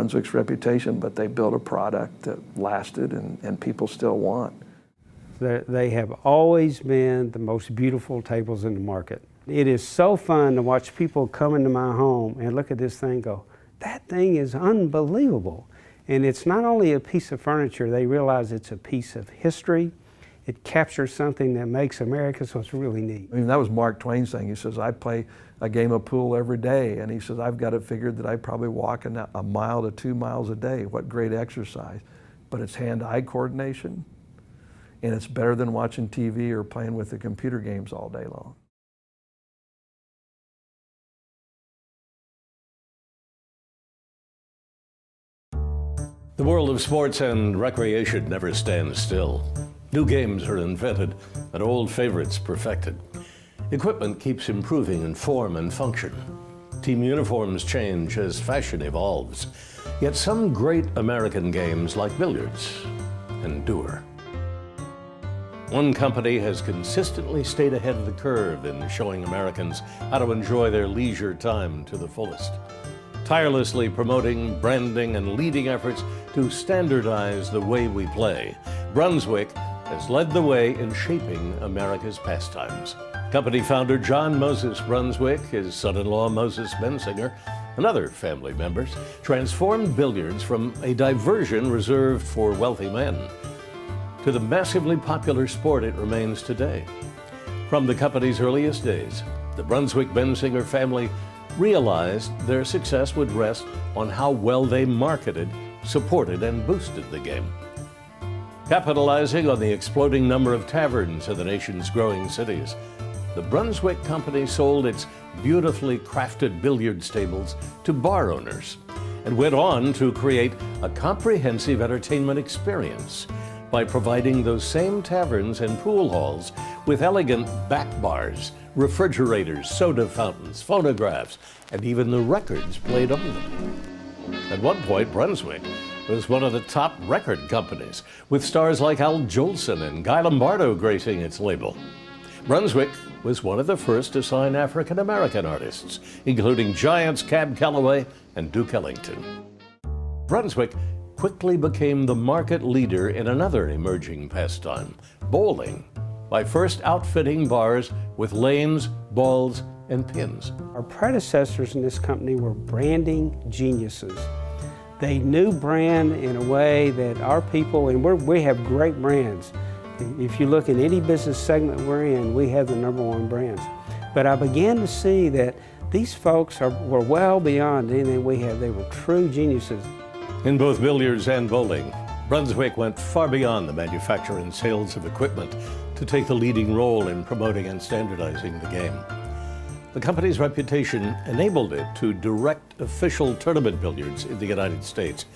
Brunswick's reputation, but they built a product that lasted and people still want. They have always been the most beautiful tables in the market. It is so fun to watch people come into my home and look at this thing and go, that thing is unbelievable. And it's not only a piece of furniture, they realize it's a piece of history. It captures something that makes America, so it's really neat. I mean, that was Mark Twain's thing. He says, I play a game of pool every day. And he says, I've got it figured that I probably walk a mile to 2 miles a day. What great exercise. But it's hand-eye coordination, and it's better than watching TV or playing with the computer games all day long. The world of sports and recreation never stands still. New games are invented and old favorites perfected. Equipment keeps improving in form and function. Team uniforms change as fashion evolves. Yet some great American games like billiards endure. One company has consistently stayed ahead of the curve in showing Americans how to enjoy their leisure time to the fullest, tirelessly promoting, branding, and leading efforts to standardize the way we play. Brunswick has led the way in shaping America's pastimes. Company founder John Moses Brunswick, his son-in-law Moses Bensinger, and other family members transformed billiards from a diversion reserved for wealthy men to the massively popular sport it remains today. From the company's earliest days, the Brunswick-Bensinger family realized their success would rest on how well they marketed, supported, and boosted the game. Capitalizing on the exploding number of taverns in the nation's growing cities, the Brunswick Company sold its beautifully crafted billiards tables to bar owners and went on to create a comprehensive entertainment experience by providing those same taverns and pool halls with elegant back bars, refrigerators, soda fountains, phonographs, and even the records played on them. At one point, Brunswick was one of the top record companies, with stars like Al Jolson and Guy Lombardo gracing its label. Brunswick was one of the first to sign African-American artists, including giants Cab Calloway and Duke Ellington. Brunswick quickly became the market leader in another emerging pastime, bowling, by first outfitting bars with lanes, balls, and pins. Our predecessors in this company were branding geniuses. They knew brand in a way that our people, and we have great brands. If you look at any business segment we're in, we have the #1 brands. But I began to see that these folks were well beyond anything we have. They were true geniuses. In both billiards and bowling, Brunswick went far beyond the manufacture and sales of equipment to take the leading role in promoting and standardizing the game. The company's reputation enabled it to direct official tournament billiards in the United States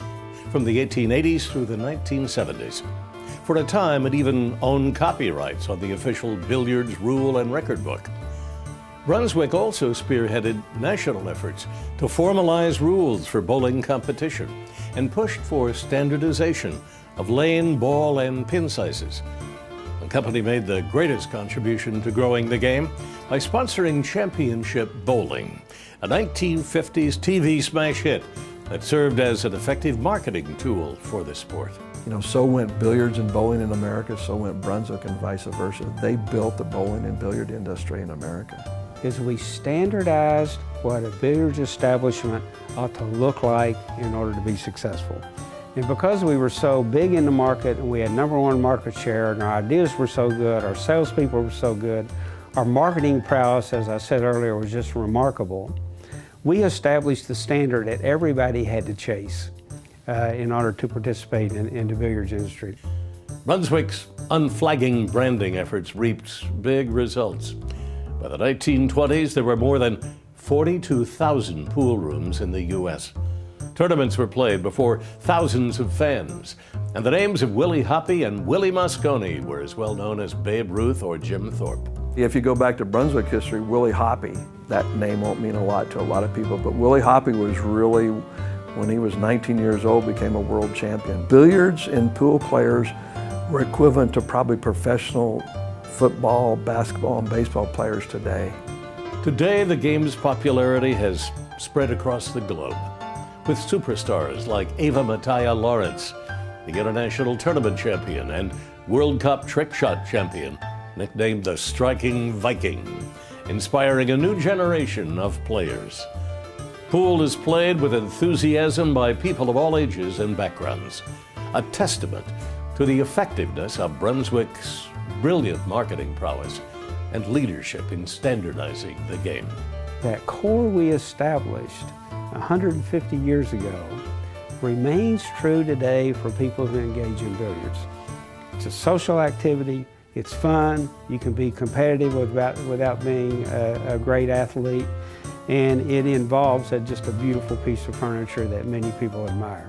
from the 1880s through the 1970s. For a time, it even owned copyrights on the official billiards rule and record book. Brunswick also spearheaded national efforts to formalize rules for bowling competition and pushed for standardization of lane, ball, and pin sizes. The company made the greatest contribution to growing the game by sponsoring Championship Bowling, a 1950s TV smash hit that served as an effective marketing tool for the sport. You know, so went billiards and bowling in America, so went Brunswick and vice versa. They built the bowling and billiard industry in America. Is we standardized what a billiards establishment ought to look like in order to be successful. And because we were so big in the market and we had #1 market share and our ideas were so good, our salespeople were so good, our marketing prowess, as I said earlier, was just remarkable. We established the standard that everybody had to chase in order to participate in the billiards industry. Brunswick's unflagging branding efforts reaped big results. By the 1920s, there were more than 42,000 pool rooms in the U.S. Tournaments were played before thousands of fans, and the names of Willie Hoppy and Willie Mosconi were as well known as Babe Ruth or Jim Thorpe. If you go back to Brunswick history, Willie Hoppy, that name won't mean a lot to a lot of people, but Willie Hoppy was really, when he was 19 years old, became a world champion. Billiards and pool players were equivalent to probably professional football, basketball, and baseball players today. Today, the game's popularity has spread across the globe. with superstars like Ava Mataya Lawrence, the international tournament champion and World Cup trick shot champion, nicknamed the Striking Viking, inspiring a new generation of players. Pool is played with enthusiasm by people of all ages and backgrounds, a testament to the effectiveness of Brunswick's brilliant marketing prowess and leadership in standardizing the game. That core we established 150 years ago remains true today for people who engage in billiards. It's a social activity, it's fun, you can be competitive without being a great athlete, and it involves just a beautiful piece of furniture that many people admire.